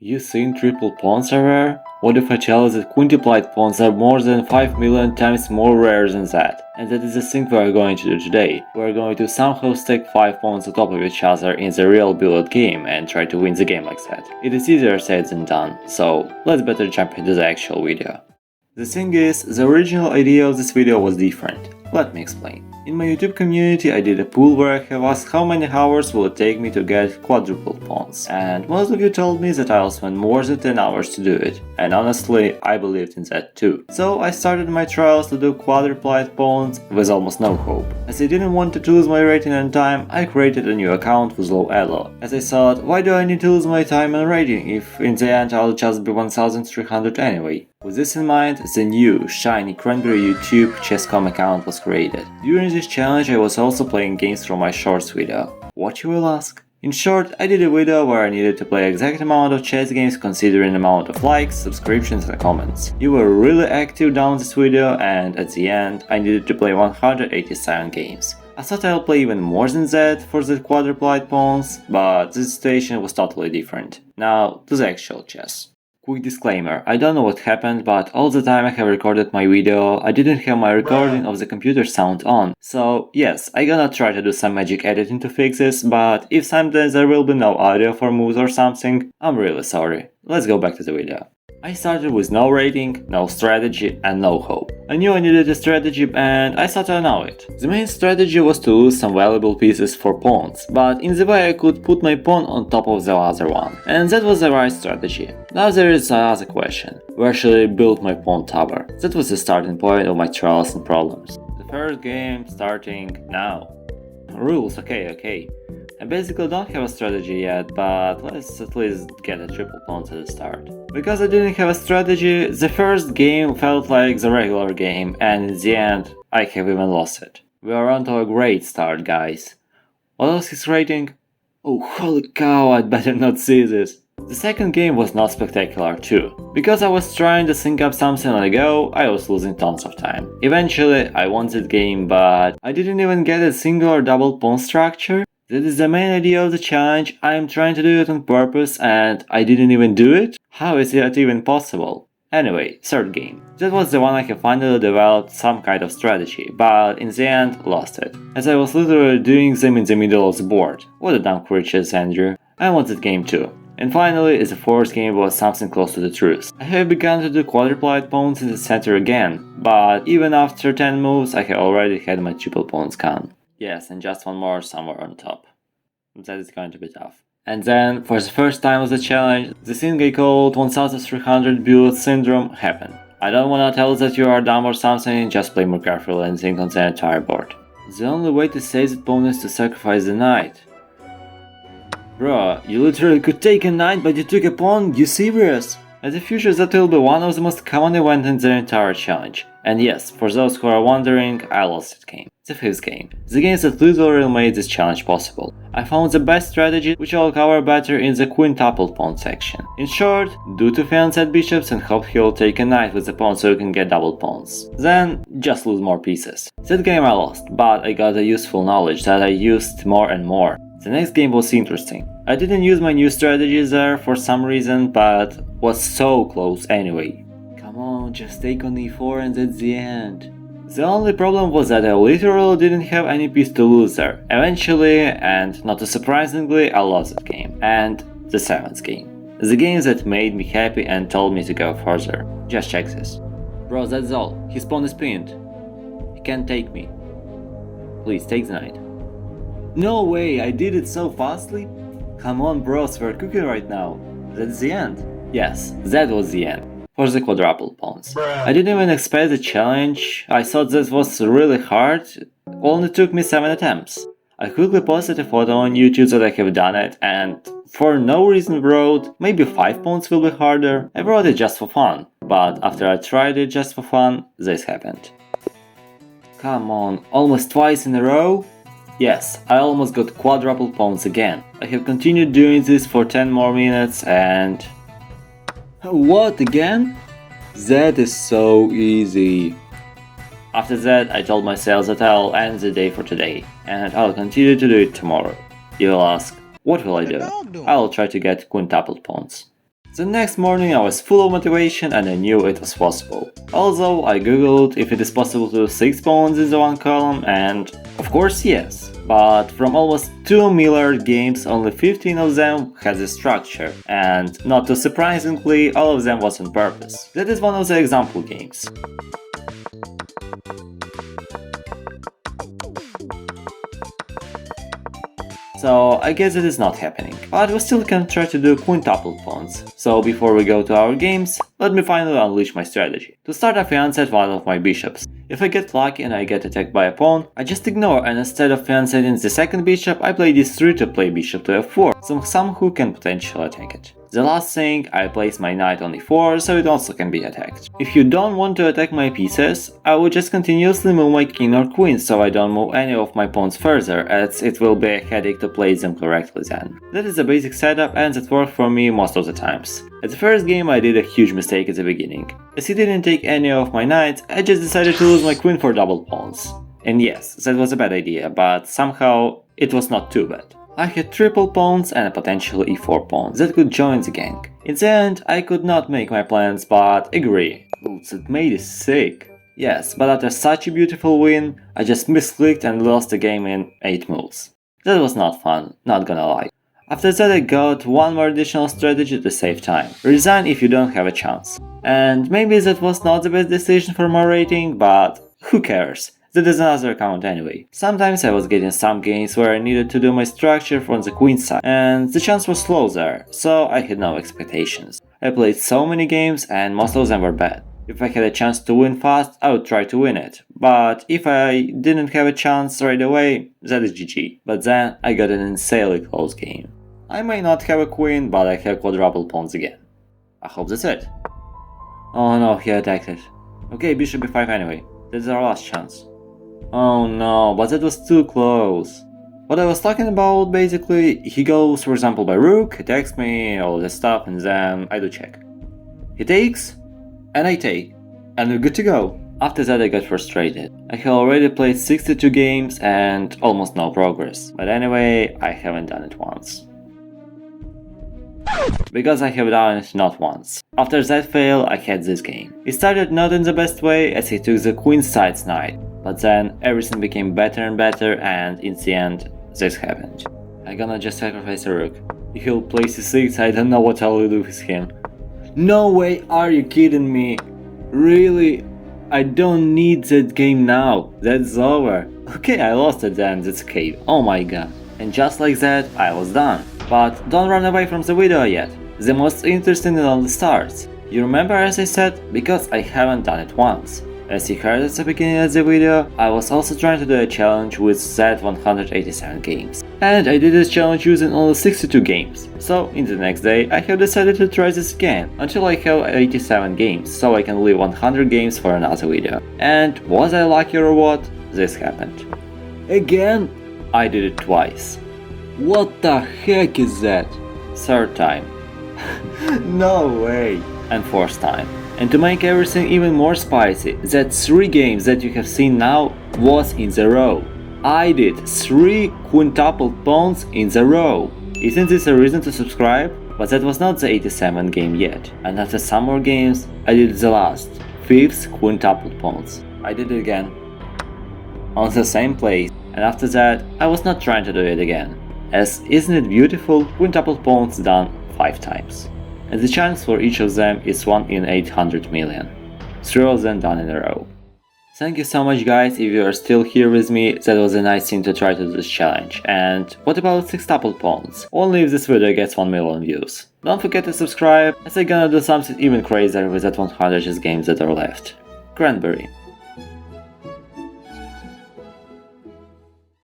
You think triple pawns are rare? What if I tell you that quintupled pawns are more than 5 million times more rare than that? And that is the thing we are going to do today. We are going to somehow stack 5 pawns on top of each other in the real bullet game and try to win the game like that. It is easier said than done, so let's better jump into the actual video. The thing is, the original idea of this video was different. Let me explain. In my YouTube community I did a poll where I have asked how many hours will it take me to get quadrupled pawns, and most of you told me that I'll spend more than 10 hours to do it, and honestly I believed in that too. So I started my trials to do quadrupled pawns with almost no hope. As I didn't want to lose my rating and time, I created a new account with low elo, as I thought, why do I need to lose my time and rating if in the end I'll just be 1300 anyway. With this in mind, the new, shiny cranberry YouTube chess.com account was created. During this challenge I was also playing games from my shorts video. What, you will ask? In short, I did a video where I needed to play exact amount of chess games considering amount of likes, subscriptions and comments. You were really active down this video, and at the end I needed to play 187 games. I thought I'll play even more than that for the quadrupled pawns, but the situation was totally different. Now to the actual chess. Quick disclaimer, I don't know what happened, but all the time I have recorded my video, I didn't have my recording of the computer sound on. So yes, I gonna try to do some magic editing to fix this, but if sometimes there will be no audio for moves or something, I'm really sorry. Let's go back to the video. I started with no rating, no strategy and no hope. I knew I needed a strategy and I thought I know it. The main strategy was to lose some valuable pieces for pawns, but in the way I could put my pawn on top of the other one. And that was the right strategy. Now there is another question. Where should I build my pawn tower? That was the starting point of my trials and problems. The first game starting now. Rules, okay. I basically don't have a strategy yet, but let's at least get a triple pawn to the start. Because I didn't have a strategy, the first game felt like the regular game, and in the end, I have even lost it. We are on to a great start, guys. What was his rating? Oh, holy cow, I'd better not see this. The second game was not spectacular too. Because I was trying to sync up something on the go, I was losing tons of time. Eventually, I won that game, but I didn't even get a single or double pawn structure. That is the main idea of the challenge. I am trying to do it on purpose and I didn't even do it? How is that even possible? Anyway, third game. That was the one I have finally developed some kind of strategy, but in the end lost it, as I was literally doing them in the middle of the board. What a dumb creatures, Andrew. I want that game too. And finally, the fourth game was something close to the truth. I have begun to do quadrupled pawns in the center again, but even after 10 moves I have already had my triple pawns gone. Yes, and just one more somewhere on top. That is going to be tough. And then, for the first time of the challenge, the thing I called 1300 bullet syndrome happened. I don't wanna tell that you are dumb or something, just play more carefully and think on the entire board. The only way to save the pawn is to sacrifice the knight. Bruh, you literally could take a knight but you took a pawn? You serious? At the future that will be one of the most common events in the entire challenge. And yes, for those who are wondering, I lost that game. The fifth game. The game that literally made this challenge possible. I found the best strategy, which I'll cover better in the quintupled pawn section. In short, do 2 fiancé bishops and hope he'll take a knight with the pawn so you can get double pawns. Then, just lose more pieces. That game I lost, but I got a useful knowledge that I used more and more. The next game was interesting. I didn't use my new strategies there for some reason, but was so close anyway. Come on, just take on e4 and that's the end. The only problem was that I literally didn't have any piece to lose there. Eventually, and not too surprisingly, I lost that game. And the 7th game. The game that made me happy and told me to go further. Just check this. Bro, that's all. His pawn is pinned. He can't take me. Please, take the knight. No way, I did it so fastly? Come on bros, we're cooking right now. That's the end. Yes, that was the end. For the quadruple pawns. I didn't even expect the challenge. I thought this was really hard. Only took me 7 attempts. I quickly posted a photo on YouTube that I have done it, and for no reason wrote, maybe 5 pawns will be harder. I wrote it just for fun, but after I tried it just for fun, this happened. Come on, almost twice in a row? Yes, I almost got quadruple pawns again. I have continued doing this for 10 more minutes and... What, again? That is so easy. After that, I told myself that I'll end the day for today, and I'll continue to do it tomorrow. You'll ask, what will I do? I'll try to get quintupled pawns. The next morning I was full of motivation and I knew it was possible. Also, I googled if it is possible to do 6 pawns in the one column, and of course yes. But from almost 2 million games, only 15 of them has a structure, and not too surprisingly, all of them was on purpose. That is one of the example games. So I guess it is not happening, but we still can try to do quintupled pawns. So before we go to our games, let me finally unleash my strategy. To start, I fiancé one of my bishops. If I get lucky and I get attacked by a pawn, I just ignore, and instead of fiancéing the second bishop, I play d3 to play bishop to f4, so some who can potentially attack it. The last thing, I place my knight on e4, so it also can be attacked. If you don't want to attack my pieces, I will just continuously move my king or queen, so I don't move any of my pawns further, as it will be a headache to place them correctly then. That is the basic setup, and it worked for me most of the times. At the first game I did a huge mistake at the beginning. As he didn't take any of my knights, I just decided to lose my queen for double pawns. And yes, that was a bad idea, but somehow it was not too bad. I had triple pawns and a potential e4 pawn that could join the gang. In the end, I could not make my plans, but agree. Ooh, that mate is sick. Yes, but after such a beautiful win, I just misclicked and lost the game in 8 moves. That was not fun, not gonna lie. After that I got one more additional strategy to save time. Resign if you don't have a chance. And maybe that was not the best decision for my rating, but who cares? That is another account anyway. Sometimes I was getting some games where I needed to do my structure from the queen side, and the chance was slow there, so I had no expectations. I played so many games and most of them were bad. If I had a chance to win fast, I would try to win it, but if I didn't have a chance right away, that is GG. But then I got an insanely close game. I may not have a queen, but I have quadruple pawns again. I hope that's it. Oh no, he attacked it. Okay, bishop b5 anyway, that's our last chance. Oh no, but that was too close. What I was talking about, basically, he goes for example by rook, attacks me, all this stuff, and then I do check. He takes, and I take, and we're good to go. After that I got frustrated. I have already played 62 games and almost no progress, but anyway, I haven't done it once. Because I have done it not once. After that fail, I had this game. It started not in the best way, as he took the queen side's knight, but then everything became better and better, and in the end, this happened. I'm gonna just sacrifice a rook. If he'll play c6, I don't know what I'll do with him. No way, are you kidding me? Really? I don't need that game now, that's over. Okay, I lost it then, that's okay, oh my god. And just like that, I was done. But don't run away from the video yet. The most interesting is on the starts. You remember, as I said, because I haven't done it once. As you heard at the beginning of the video, I was also trying to do a challenge with that 187 games. And I did this challenge using only 62 games. So in the next day I have decided to try this again until I have 87 games, so I can leave 100 games for another video. And was I lucky or what? This happened. Again? I did it twice. What the heck is that? Third time. No way. And fourth time. And to make everything even more spicy, that 3 games that you have seen now was in the row. I did 3 quintupled pawns in the row. Isn't this a reason to subscribe? But that was not the 87th game yet. And after some more games, I did the last, 5th quintupled pawns. I did it again. On the same place. And after that, I was not trying to do it again. As isn't it beautiful, quintupled pawns done 5 times. And the chance for each of them is 1 in 800 million. 3 of them done in a row. Thank you so much guys, if you are still here with me, that was a nice thing to try to do this challenge. And what about sextupled pawns? Only if this video gets 1 million views. Don't forget to subscribe, as I'm gonna do something even crazier with that 100 games that are left. Cranberry.